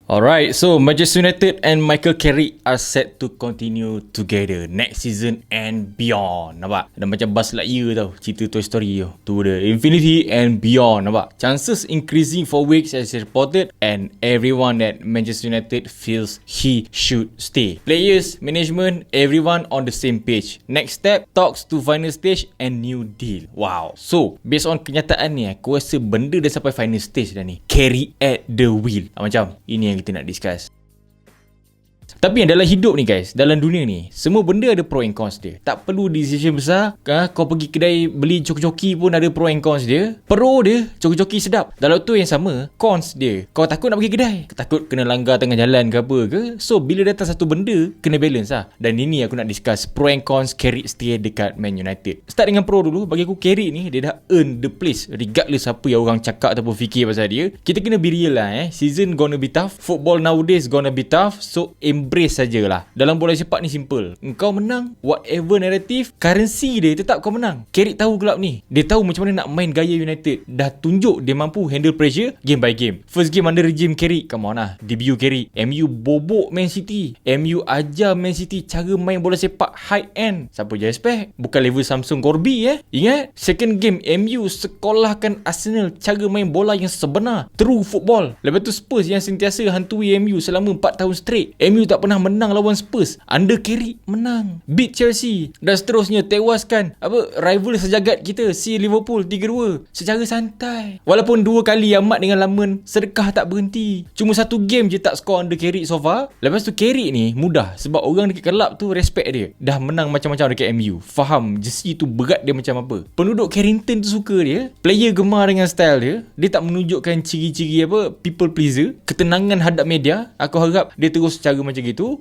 Alright, so Manchester United and Michael Carrick are set to continue together next season and beyond. Nampak? Dah macam Buzz Lightyear tau, cerita Toy Story tu. To the infinity and beyond. Nampak? Chances increasing for weeks as reported, and everyone at Manchester United feels he should stay. Players, management, everyone on the same page. Next step, talks to final stage and new deal. Wow. So, based on kenyataan ni, aku rasa benda dah sampai final stage dah ni. Carrick at the wheel. Macam, ini yang kita nak discuss. Tapi dalam hidup ni guys, dalam dunia ni, semua benda ada pro and cons dia. Tak perlu decision besar. Kau pergi kedai beli coki-coki pun ada pro and cons dia. Pro dia, coki-coki sedap. Dalam tu yang sama, cons dia, kau takut nak pergi kedai, takut kena langgar tengah jalan ke apa ke. So bila datang satu benda, kena balance lah. Dan ini aku nak discuss pro and cons Carrick stay dekat Man United. Start dengan pro dulu. Bagi aku Carrick ni, dia dah earn the place regardless apa yang orang cakap ataupun fikir pasal dia. Kita kena be real lah. Season gonna be tough. Football nowadays gonna be tough. So embrace sajalah. Dalam bola sepak ni simple. Engkau menang, whatever narrative, currency dia tetap kau menang. Carrick tahu kelab ni. Dia tahu macam mana nak main gaya United. Dah tunjuk dia mampu handle pressure game by game. First game under regime Carrick, come on lah. Debut Carrick. MU bobok Man City. MU ajar Man City cara main bola sepak high end. Siapa je expect? Bukan level Samsung Corby Ingat? Second game MU sekolahkan Arsenal cara main bola yang sebenar. True football. Lepas tu Spurs yang sentiasa hantui MU selama 4 tahun straight. MU tak pernah menang lawan Spurs. Under Carrick menang. Beat Chelsea. Dan seterusnya tewaskan rival sejagat kita si Liverpool 3-2 secara santai. Walaupun 2 kali amat dengan laman, sedekah tak berhenti. Cuma satu game je tak score under Carrick so far. Lepas tu Carrick ni mudah sebab orang dekat kelab tu respect dia. Dah menang macam-macam dekat MU. Faham jersey tu berat dia macam apa. Penduduk Carrington tu suka dia. Player gemar dengan style dia. Dia tak menunjukkan ciri-ciri people pleaser. Ketenangan hadap media. Aku harap dia terus cara macam gitu.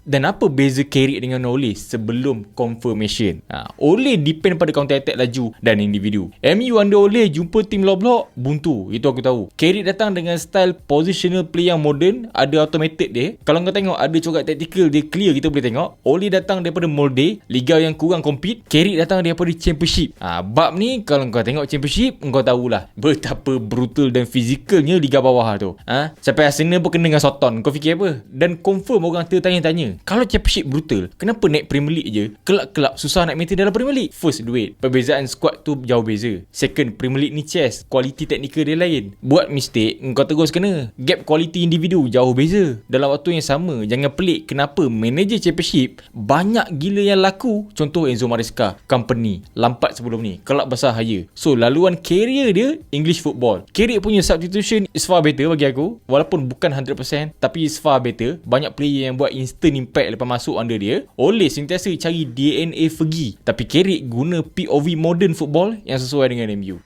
Dan apa beza Carrick dengan Ole sebelum confirmation? Ole depend pada counter attack laju dan individu. MU under Ole jumpa tim low block buntu. Itu aku tahu. Carrick datang dengan style positional play yang modern, ada automated dia. Kalau kau tengok ada corak tactical dia clear, kita boleh tengok. Ole datang daripada Molde, liga yang kurang compete. Carrick datang daripada Championship. Bab ni kalau kau tengok Championship, kau tahulah betapa brutal dan fizikalnya liga bawah tu. Sampai Arsenal pun kena dengan Soton. Kau fikir apa? Dan confirm orang tertanya-tanya, kalau Championship brutal, kenapa naik Premier League je kelab-kelab susah nak maintain dalam Premier League? First, duit. Perbezaan squad tu jauh beza. Second, Premier League ni chess, kualiti teknikal dia lain. Buat mistake, kau terus kena. Gap kualiti individu jauh beza. Dalam waktu yang sama, jangan pelik kenapa manager Championship banyak gila yang laku. Contoh Enzo Maresca, Company, Lampard sebelum ni, kelab besar hire. So laluan career dia English football. Carrick punya substitution is far better bagi aku. Walaupun bukan 100%, tapi is far better. Banyak player yang buat instant impact lepas masuk under dia. Ole sentiasa cari DNA Fergie, tapi Carrick guna POV modern football yang sesuai dengan MU.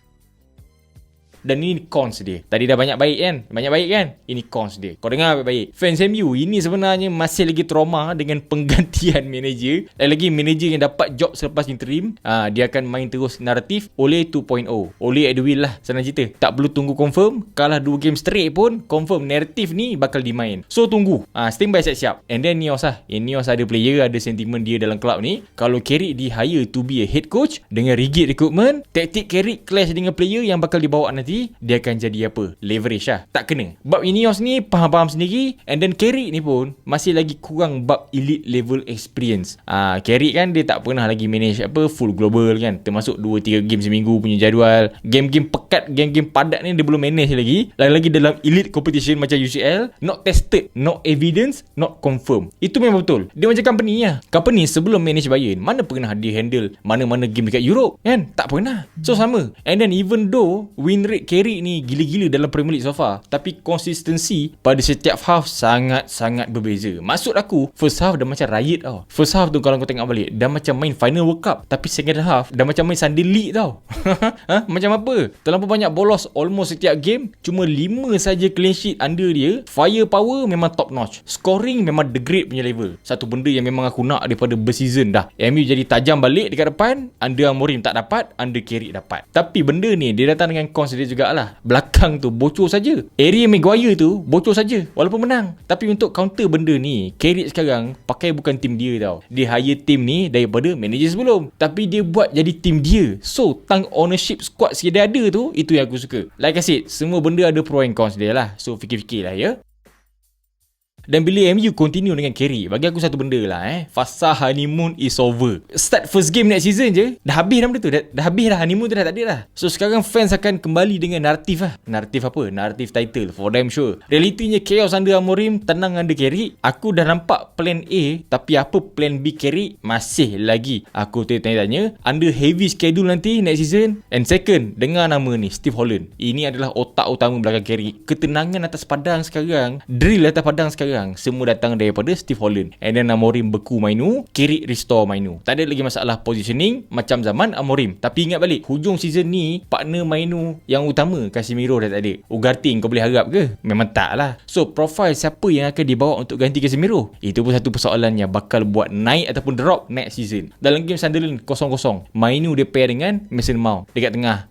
Dan ini cons dia. Tadi dah banyak baik kan? Banyak baik kan? Ini cons dia. Kau dengar baik-baik. Fans MU ini sebenarnya masih lagi trauma dengan penggantian manager. Dan lagi manager yang dapat job selepas interim. Dia akan main terus naratif Ole 2.0. Ole at the wheel lah. Senang cerita. Tak perlu tunggu confirm. Kalah 2 game straight pun confirm naratif ni bakal dimain. So tunggu. Stand by siap-siap. And then Nios lah. Nios ada player, ada sentimen dia dalam club ni. Kalau Carrick di hire to be a head coach dengan rigid recruitment, taktik Carrick clash dengan player yang bakal dibawa nanti, dia akan jadi apa? Leverage lah. Tak kena. Bab Ineos ni faham-faham sendiri. And then Carrick ni pun masih lagi kurang bab elite level experience. Carrick kan dia tak pernah lagi manage full global kan. Termasuk 2-3 game seminggu punya jadual. Game-game pekat, game-game padat ni dia belum manage lagi. Lagi-lagi dalam elite competition macam UCL. Not tested, not evidence, not confirm. Itu memang betul. Dia macam company lah. Company sebelum manage Bayern, mana pernah dia handle mana-mana game dekat Europe kan? Tak pernah. So sama. And then even though win rate Carrick ni gila-gila dalam Premier League so far, tapi konsistensi pada setiap half sangat-sangat berbeza. Maksud aku, first half dah macam riot tau. First half tu kalau kau tengok balik, dah macam main Final World Cup. Tapi second half dah macam main Sunday League tau. Macam apa? Terlampau banyak bolos almost setiap game. Cuma 5 saja clean sheet under dia. Firepower memang top notch. Scoring memang the great punya level. Satu benda yang memang aku nak daripada berseason dah. MU jadi tajam balik dekat depan. Under Amorim tak dapat, under Carrick dapat. Tapi benda ni dia datang dengan cons dia dia jugalah. Belakang tu bocor saja. Area Maguire tu bocor saja walaupun menang. Tapi untuk counter benda ni, Carrick sekarang pakai bukan tim dia tau. Dia hire tim ni daripada manager sebelum. Tapi dia buat jadi tim dia. So, tang ownership squad sedia ada tu, itu yang aku suka. Like I said, semua benda ada pro and cons dia lah. So, fikir-fikir lah ya. Dan bila MU continue dengan Carrick, bagi aku satu benda lah fasa honeymoon is over. Start first game next season je, dah habis dah benda tu. Dah habis dah, honeymoon tu dah tak ada dah. So sekarang fans akan kembali dengan naratif lah. Naratif apa? Naratif title, for damn sure. Realitinya chaos under Amorim, tenang under Carrick. Aku dah nampak plan A, tapi apa plan B Carrick? Masih lagi aku tanya-tanya. Under heavy schedule nanti next season. And second, dengar nama ni, Steve Holland. Ini adalah otak utama belakang Carrick. Ketenangan atas padang sekarang, drill atas padang sekarang, semua datang daripada Steve Holland. And then Amorim beku Mainu, Carrick restore Mainu. Tak ada lagi masalah positioning macam zaman Amorim. Tapi ingat balik, hujung season ni partner Mainu yang utama Casemiro dah tak ada. Ugarte kau boleh harap ke? Memang tak lah. So profile siapa yang akan dibawa untuk ganti Casemiro? Itu pun satu persoalan yang bakal buat naik ataupun drop next season. Dalam game Sunderland 0-0, Mainu dia pair dengan Mason Mount dekat tengah.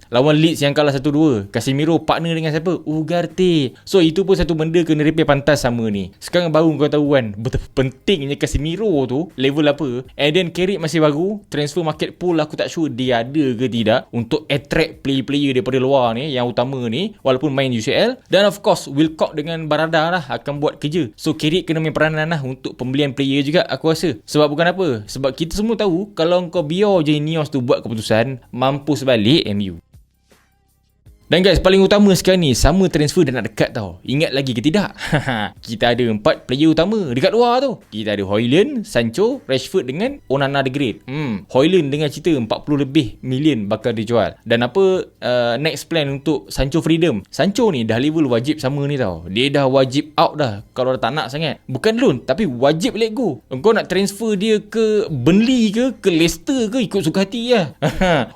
Lawan Leeds yang kalah 1-2, Casemiro partner dengan siapa? Ugarte. So itu pun satu benda kena repair pantas sama ni. Sekarang baru kau tahu kan betapa pentingnya Casemiro tu level apa. And then Carrick masih baru. Transfer market pool aku tak sure dia ada ke tidak untuk attract player-player daripada luar ni, yang utama ni, walaupun main UCL. Dan of course Wilcock dengan Barada lah akan buat kerja. So Carrick kena main peranan lah untuk pembelian player juga aku rasa. Sebab bukan apa, sebab kita semua tahu kalau kau biar je Ineos tu buat keputusan, mampus balik MU. Dan guys, paling utama sekarang ni, sama transfer dah nak dekat tau. Ingat lagi ke tidak? Kita ada 4 player utama dekat luar tu. Kita ada Højlund, Sancho, Rashford dengan Onana the Great. Højlund dengan cerita 40 lebih million bakal dijual. Dan apa next plan untuk Sancho Freedom? Sancho ni dah level wajib sama ni tau. Dia dah wajib out dah kalau dah tak nak sangat. Bukan loan, tapi wajib let go. Engkau nak transfer dia ke Burnley ke Leicester ke, ikut suka hati lah.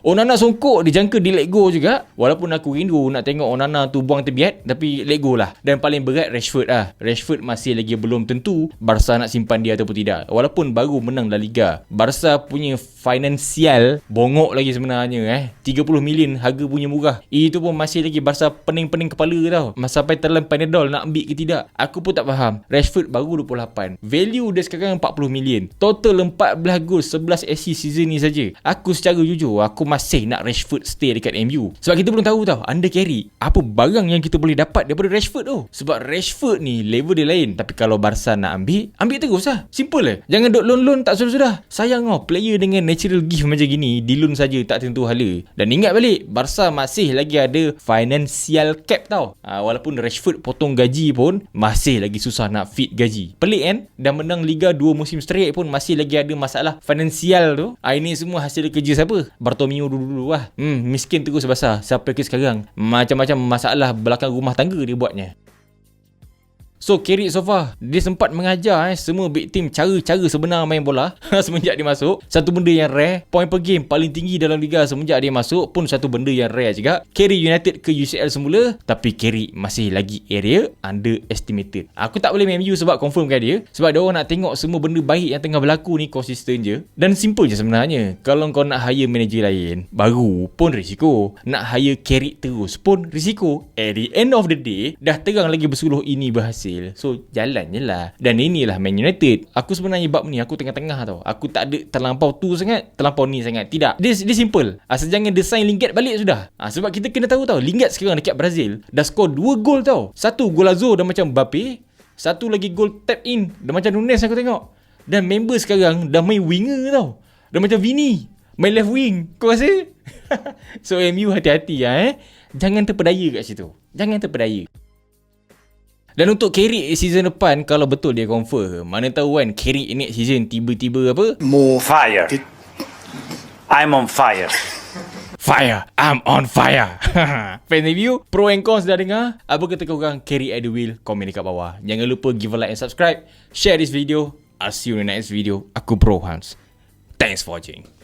Onana songkok dijangka di let go juga. Walaupun aku rindu nak tengok Onana tu buang tebiat, tapi let go lah. Dan paling berat Rashford lah. Rashford masih lagi belum tentu Barca nak simpan dia ataupun tidak. Walaupun baru menang La Liga, Barca punya finansial bongok lagi sebenarnya 30 million harga punya murah. Itu pun masih lagi Barca pening-pening kepala tau. Sampai telan Panadol nak ambil ke tidak. Aku pun tak faham. Rashford baru 28. Value dia sekarang 40 million. Total 14 gol, 11 assist season ni saja. Aku secara jujur, aku masih nak Rashford stay dekat MU. Sebab kita belum tahu tau under Carrick apa barang yang kita boleh dapat daripada Rashford tu. Sebab Rashford ni level dia lain. Tapi kalau Barca nak ambil terus lah. Simple lah. Jangan duk loan-loan tak sudah-sudah. Sayang player dengan natural gift macam gini di loan saja tak tentu hala. Dan ingat balik, Barca masih lagi ada financial cap tau. Walaupun Rashford potong gaji pun masih lagi susah nak fit gaji. Pelik kan? Dan menang Liga 2 musim straight pun masih lagi ada masalah finansial tu. Ini semua hasil kerja siapa? Bartomeu dulu lah. Miskin terus basah sampai ke sekarang. Macam-macam masalah belakang rumah tangga dia buatnya. So Carrick so far dia sempat mengajar semua big team cara-cara sebenar main bola semenjak dia masuk. Satu benda yang rare, point per game paling tinggi dalam liga semenjak dia masuk pun satu benda yang rare juga. Carry United ke UCL semula, tapi Carrick masih lagi area underestimated. Aku tak boleh main MU sebab confirmkan dia, sebab dia orang nak tengok semua benda baik yang tengah berlaku ni konsisten je. Dan simple je sebenarnya. Kalau kau nak hire manager lain baru pun risiko, nak hire Carrick terus pun risiko. At the end of the day dah terang lagi bersuluh ini berhasil. So jalan je lah. Dan inilah Man United. Aku sebenarnya bab ni aku tengah-tengah tau. Aku tak ada terlampau tu sangat, terlampau ni sangat. Tidak. Dia simple. Asal jangan design Lingard balik sudah. Sebab kita kena tahu tau, Lingard sekarang dekat Brazil dah skor 2 gol tau. Satu gol Azor dah macam Mbappe, satu lagi gol tap in dah macam Nunes aku tengok. Dan member sekarang dah main winger tau. Dah macam Vini main left wing. Kau rasa? So MU hati-hati Jangan terpedaya kat situ. Jangan terpedaya. Dan untuk Carrick season depan, kalau betul dia confirm, mana tahu kan Carrick next season tiba-tiba apa? More fire. I'm on fire. Fire, I'm on fire. Fan review, pro and cons dah dengar. Apa kata korang Carrick at the wheel? Komen dekat bawah. Jangan lupa give a like and subscribe. Share this video. I'll see you in the next video. Aku Bro Hans. Thanks for watching.